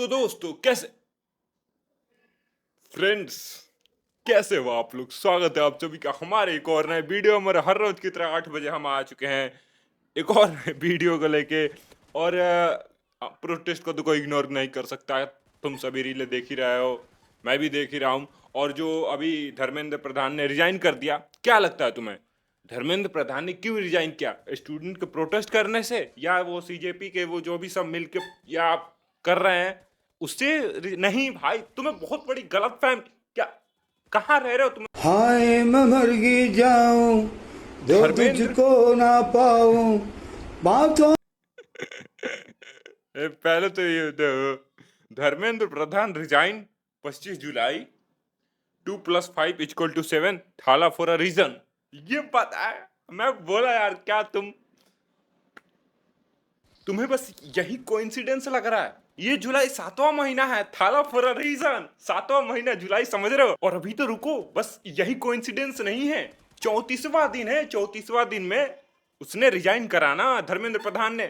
तो दोस्तों फ्रेंड्स कैसे हो आप लोग। स्वागत है आप सभी का हमारे एक और नए वीडियो। हमारे हर रोज की तरह 8 बजे हम आ चुके हैं एक और नए वीडियो को लेके। और प्रोटेस्ट को तो कोई इग्नोर नहीं कर सकता। तुम सभी रीलें देख ही रहे हो, मैं भी देख ही रहा हूँ। और जो अभी धर्मेंद्र प्रधान ने रिजाइन कर दिया, क्या लगता है तुम्हें धर्मेंद्र प्रधान ने क्यों रिजाइन किया? स्टूडेंट के प्रोटेस्ट करने से, या वो सीजेपी के वो जो भी सब मिलके या कर रहे हैं उससे? नहीं भाई, तुम्हें बहुत बड़ी गलत फहमी। क्या कहाँ रह रहे हो तुम? हाय मैं मर ही जाऊं जो धर्मेंद्र तुझको ना पाऊं बातों। पहले तो ये धर्मेंद्र प्रधान रिजाइन 25 जुलाई। 2+5=7 थाला फॉर अ रीजन। ये पता है, मैं बोला यार क्या तुम्हें बस यही कोइंसिडेंस लग रहा है? ये जुलाई 7वां महीना है, थाला फॉर अ रीजन। 7वां महीना जुलाई, समझ रहे हो? और अभी तो रुको, बस यही कोइंसिडेंस नहीं है, 34वां दिन है। 34वां दिन में उसने रिजाइन कराना, धर्मेंद्र प्रधान ने।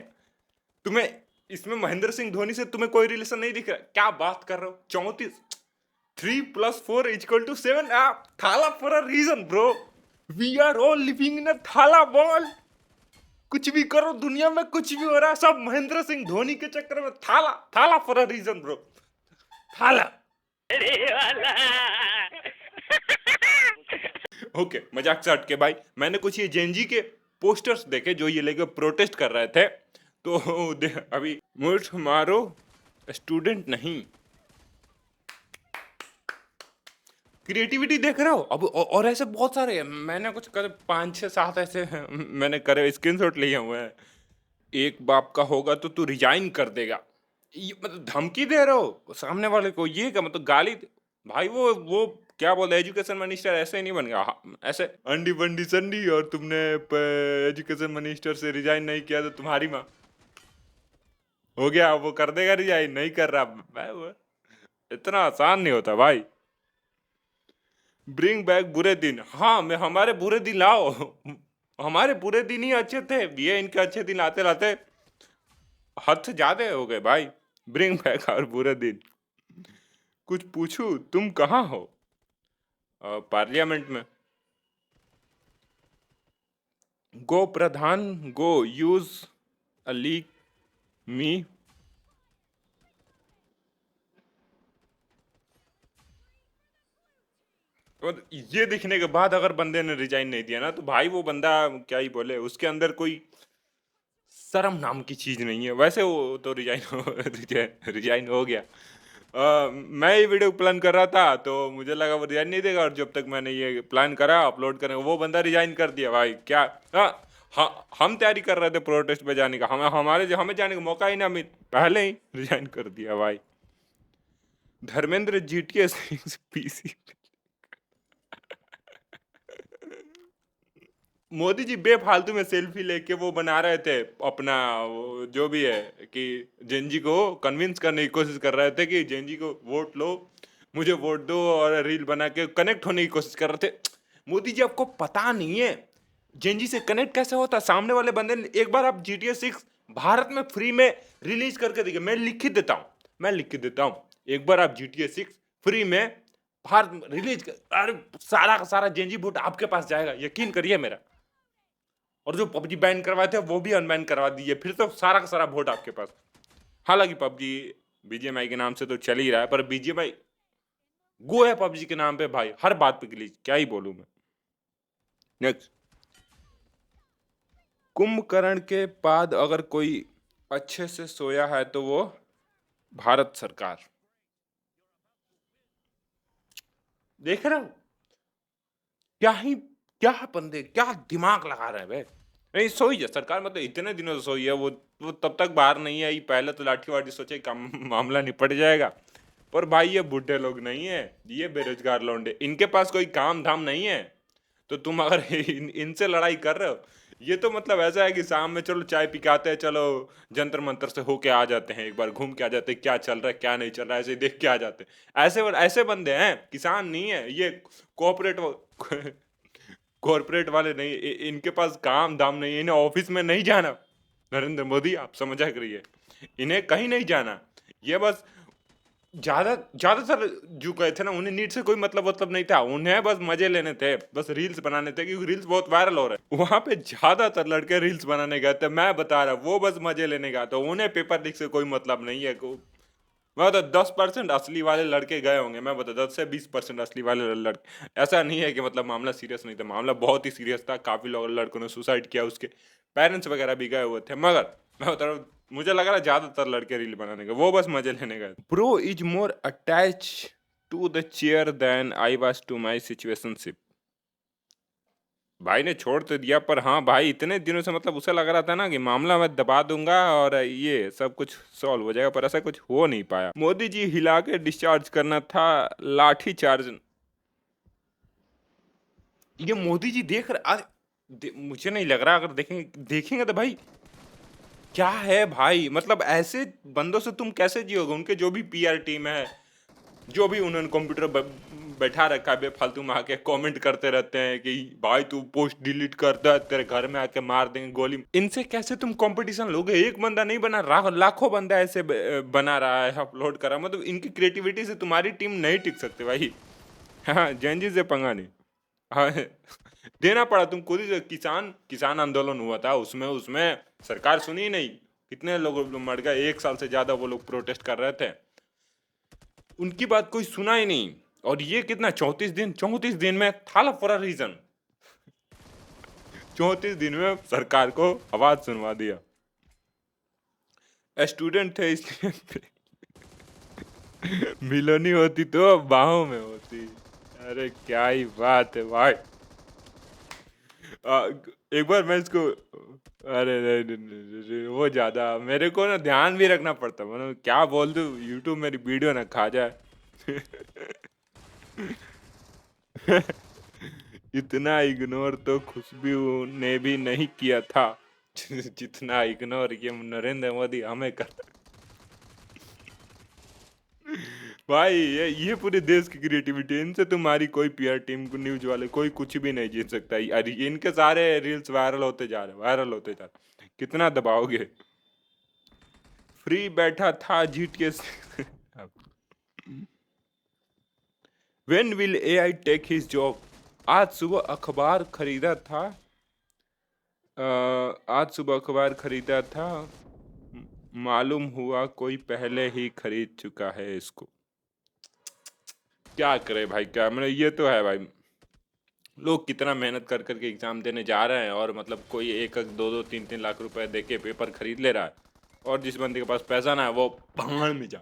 तुम्हें इसमें महेंद्र सिंह धोनी से तुम्हें कोई रिलेशन नहीं दिख रहा? क्या बात कर रहे हो? 34, 3+4=7। Thala for a reason bro. We are all living in a Thala ball. कुछ भी करो दुनिया में, कुछ भी हो रहा है, सब महेंद्र सिंह धोनी के चक्कर में। थाला थाला फॉर अ रीजन ब्रो। थाला। ओके, मजाक से हट के भाई, मैंने कुछ ये जेनजी के पोस्टर्स देखे जो ये लेके प्रोटेस्ट कर रहे थे। तो अभी मुठ मारो स्टूडेंट नहीं, क्रिएटिविटी देख रहे हो? अब और ऐसे बहुत सारे हैं। मैंने कुछ करे 5 6 7 ऐसे मैंने करे, स्क्रीनशॉट लिए हुए हैं। एक बाप का होगा तो तू रिजाइन कर देगा, ये मतलब धमकी दे रहे हो सामने वाले को? ये क्या मतलब गाली भाई? वो क्या बोलते, एजुकेशन मिनिस्टर ऐसे ही नहीं बन गया। ऐसे अंडी बंडी संडी, और तुमने एजुकेशन मिनिस्टर से रिजाइन नहीं किया तो तुम्हारी माँ हो गया, वो कर देगा रिजाइन। नहीं कर रहा भाई, वो इतना आसान नहीं होता भाई। ब्रिंग बैक बुरे दिन। हाँ, मैं हमारे बुरे दिन लाओ। हमारे बुरे दिन ही अच्छे थे, ये इनके अच्छे दिन लाते लाते हद से ज्यादा हो गए भाई। ब्रिंग बैक और बुरे दिन। कुछ पूछू, तुम कहाँ हो? पार्लियामेंट में। गो प्रधान गो, यूज अ लीक मी। और ये दिखने के बाद अगर बंदे ने रिजाइन नहीं दिया ना, तो भाई वो बंदा क्या ही बोले, उसके अंदर कोई शर्म नाम की चीज नहीं है। वैसे वो तो रिजाइन हो गया। मैं ये वीडियो प्लान कर रहा था तो मुझे लगा वो रिजाइन नहीं देगा, और जब तक मैंने ये प्लान करा अपलोड करने, वो बंदा रिजाइन कर दिया भाई। क्या हम तैयारी कर रहे थे प्रोटेस्ट पे जाने का, हमें जाने का मौका ही ना मिल, पहले ही रिजाइन कर दिया भाई। Dharmendra GTA 6 PC। मोदी जी बेफालतू में सेल्फी लेके वो बना रहे थे अपना, वो जो भी है, कि जेनजी को कन्विंस करने की कोशिश कर रहे थे कि जेनजी को वोट लो, मुझे वोट दो, और रील बना के कनेक्ट होने की कोशिश कर रहे थे। मोदी जी, आपको पता नहीं है जेनजी से कनेक्ट कैसे होता? सामने वाले बंदे ने, एक बार आप GTA 6 भारत में फ्री में रिलीज करके देखिए। मैं लिख के देता हूँ, एक बार आप GTA 6 फ्री में भारत में रिलीज कर, अरे सारा का सारा जेनजी वोट आपके पास जाएगा, यकीन करिए मेरा। और जो पबजी बैन करवाए थे वो भी अनबैन करवा दीजिए, फिर तो सारा का सारा वोट आपके पास। हालांकि पबजी बीजीएमआई के नाम से तो चल ही रहा है, पर बीजीएमआई गो है पबजी के नाम पे भाई, हर बात पे गिलीज, क्या ही बोलूं मैं। नेक्स्ट। कुंभकर्ण के बाद अगर कोई अच्छे से सोया है तो वो भारत सरकार। देख रहे हो क्या ही, क्या बंदे क्या दिमाग लगा रहे हैं भाई। नहीं सोई है सरकार, मतलब इतने दिनों से सोई है वो तब तक बाहर नहीं आई। पहले तो लाठी वाठी सोचे काम मामला निपट जाएगा, पर भाई ये बूढ़े लोग नहीं है, ये बेरोजगार लौंडे, इनके पास कोई काम धाम नहीं है। तो तुम अगर इनसे लड़ाई कर रहे हो, ये तो मतलब ऐसा है कि शाम में चलो चाय पी के आते हैं, चलो जंतर मंतर से होके आ जाते हैं, एक बार घूम के आ जाते हैं, क्या चल रहा है क्या नहीं चल रहा है ऐसे देख के आ जाते हैं। ऐसे ऐसे बंदे हैं, किसान नहीं है ये। कोऑपरेट कॉर्पोरेट वाले नहीं, इनके पास काम दाम नहीं है, इन्हें ऑफिस में नहीं जाना। नरेंद्र मोदी, आप समझा करिए, इन्हें कहीं नहीं जाना। ये बस ज़्यादातर जो गए थे ना, उन्हें नीट से कोई मतलब नहीं था, उन्हें बस मजे लेने थे, बस रील्स बनाने थे, क्योंकि रील्स बहुत वायरल हो रहे हैं। वहां पे ज्यादातर लड़के रील्स बनाने गए थे, मैं बता रहा, वो बस मजे लेने गए थे, उन्हें पेपर लीक से कोई मतलब नहीं है। मैं बता 10% असली वाले लड़के गए होंगे, मैं बता 10 से 20% असली वाले लड़के। ऐसा नहीं है कि मतलब मामला सीरियस नहीं था, मामला बहुत ही सीरियस था, काफी लोग लड़कों ने सुसाइड किया, उसके पेरेंट्स वगैरह भी गए हुए थे, मगर मैं बता रहा हूँ, मुझे लग रहा है ज्यादातर लड़के रील बनाने गए, वो बस मजे लेने गए। Bro is more attach to the chair then I was to my situationship. भाई ने छोड़ तो दिया, पर हाँ भाई इतने दिनों से मतलब उसे लग रहा था ना कि मामला मैं दबा दूंगा और ये सब कुछ सॉल्व हो जाएगा, पर ऐसा कुछ हो नहीं पाया। मोदी जी हिला के डिस्चार्ज करना था, लाठी चार्ज। ये मोदी जी देख रहे मुझे नहीं लग रहा, अगर देखेंगे तो भाई क्या है भाई, मतलब ऐसे बंदों से तुम कैसे जियोगे। उनके जो भी पीआर टीम है, जो भी उन्होंने कंप्यूटर बैठा रखा है, बेफालतू में आके कमेंट करते रहते हैं कि भाई तू पोस्ट डिलीट करता है, तेरे घर में आके मार देंगे गोली। इनसे कैसे तुम कंपटीशन लोगे। एक बंदा नहीं बना, लाखों बंदा ऐसे बना रहा है, अपलोड कर रहा है, मतलब इनकी क्रिएटिविटी से तुम्हारी टीम नहीं टिक सकते भाई। हाँ, जैनजी से पंगा नहीं। हाँ, देना पड़ा, तुम खुद ही किसान आंदोलन हुआ था, उसमें उसमें सरकार सुनी ही नहीं, कितने लोग मर गए, 1 साल से ज्यादा वो लोग प्रोटेस्ट कर रहे थे, उनकी बात कोई सुना ही नहीं। और ये कितना 34 दिन में था फॉर अ रीजन। 34 दिन में सरकार को आवाज सुनवा दिया। स्टूडेंट थे इसलिए मिलोनी होती तो बाहों में होती। अरे क्या ही बात है भाई। एक बार मैं इसको, अरे नहीं, वो ज्यादा मेरे को ना ध्यान भी रखना पड़ता, मतलब क्या बोल दूं, यूट्यूब मेरी वीडियो ना खा जाए। इतना इग्नोर तो खुशबू ने भी नहीं किया था जितना इग्नोर ये नरेंद्र मोदी हमें कर। भाई ये पूरे देश की क्रिएटिविटी है, इनसे तुम्हारी कोई पीआर टीम को, न्यूज वाले कोई कुछ भी नहीं जीत सकता। अरे इनके सारे रील्स वायरल होते जा रहे, कितना दबाओगे। फ्री बैठा था जीटीए से when will AI tech his job. आज सुबह अखबार खरीदा था, आज सुबह अखबार खरीदा था, मालूम हुआ कोई पहले ही खरीद चुका है इसको। क्या करे भाई, क्या मतलब, ये तो है भाई, लोग कितना मेहनत कर करके एग्जाम देने जा रहे हैं, और मतलब कोई 1-2-3-3 लाख रुपए देके पेपर खरीद ले रहा है, और जिस बंदे के पास पैसा ना है वो भाड़ में जा,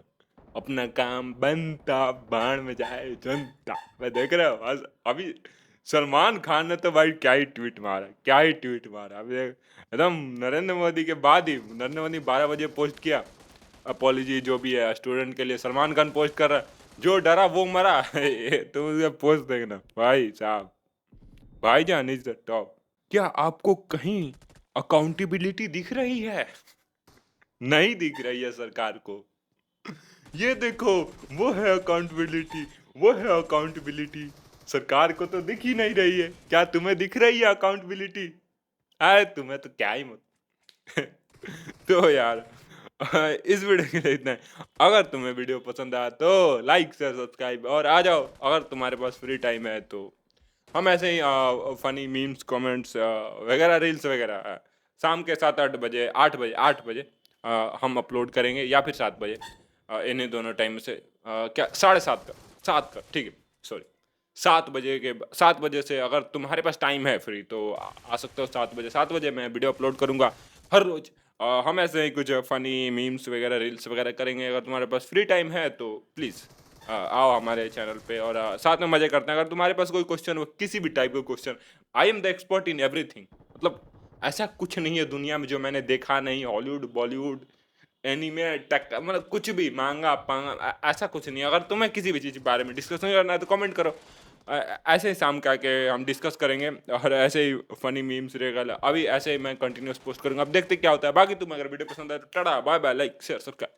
अपना काम बनता भाड़ में जाए जनता। मैं देख रहा हूँ अभी सलमान खान ने तो भाई क्या ही ट्वीट मारा, क्या ही ट्वीट मारा अभी एकदम। नरेंद्र मोदी के बाद ही नरेंद्र मोदी 12 बजे पोस्ट किया अपॉलॉजी जो भी है स्टूडेंट के लिए, सलमान खान पोस्ट कर रहा है, जो डरा वो मरा। तो उसका पोस्ट देखना भाई साहब, भाईजान इज द टॉप। क्या आपको कहीं अकाउंटेबिलिटी दिख रही है? नहीं दिख रही है सरकार को। ये देखो, वो है अकाउंटेबिलिटी, वो है अकाउंटेबिलिटी, सरकार को तो दिख ही नहीं रही है। क्या तुम्हें दिख रही है अकाउंटेबिलिटी? अरे तुम्हें तो क्या ही मत। तो यार इस वीडियो के लिए इतना है। अगर तुम्हें वीडियो पसंद आया तो लाइक शेयर सब्सक्राइब, और आ जाओ अगर तुम्हारे पास फ्री टाइम है तो हम ऐसे ही फनी मीम्स कमेंट्स वगैरह रील्स वगैरह शाम के 7-8 बजे 8 बजे हम अपलोड करेंगे, या फिर 7 बजे, इन्हीं दोनों टाइम में से क्या 7:30 का, 7 का ठीक है, सॉरी 7 बजे से अगर तुम्हारे पास टाइम है फ्री तो आ सकते हो 7 बजे। 7 बजे मैं वीडियो अपलोड करूँगा हर रोज़। हम ऐसे ही कुछ फनी मीम्स वगैरह रील्स वगैरह करेंगे। अगर तुम्हारे पास फ्री टाइम है तो प्लीज़ आओ हमारे चैनल पे, और साथ में मजे करते हैं। अगर तुम्हारे पास कोई क्वेश्चन हो, किसी भी टाइप का question, I am the expert in everything. मतलब ऐसा कुछ नहीं है दुनिया में जो मैंने देखा नहीं, हॉलीवुड बॉलीवुड एनीमे टेक, मतलब कुछ भी मांगा पांगा ऐसा कुछ नहीं है। अगर तुम्हें किसी भी चीज़ के बारे में डिस्कशन करना है तो कमेंट करो, ऐसे ही शाम का के हम डिस्कस करेंगे, और ऐसे ही फनी मीम्स रहेगा। अभी ऐसे ही मैं कंटिन्यूस पोस्ट करूंगा, अब देखते क्या होता है। बाकी तुम्हें अगर वीडियो पसंद आए तो tata bye bye, like share subscribe.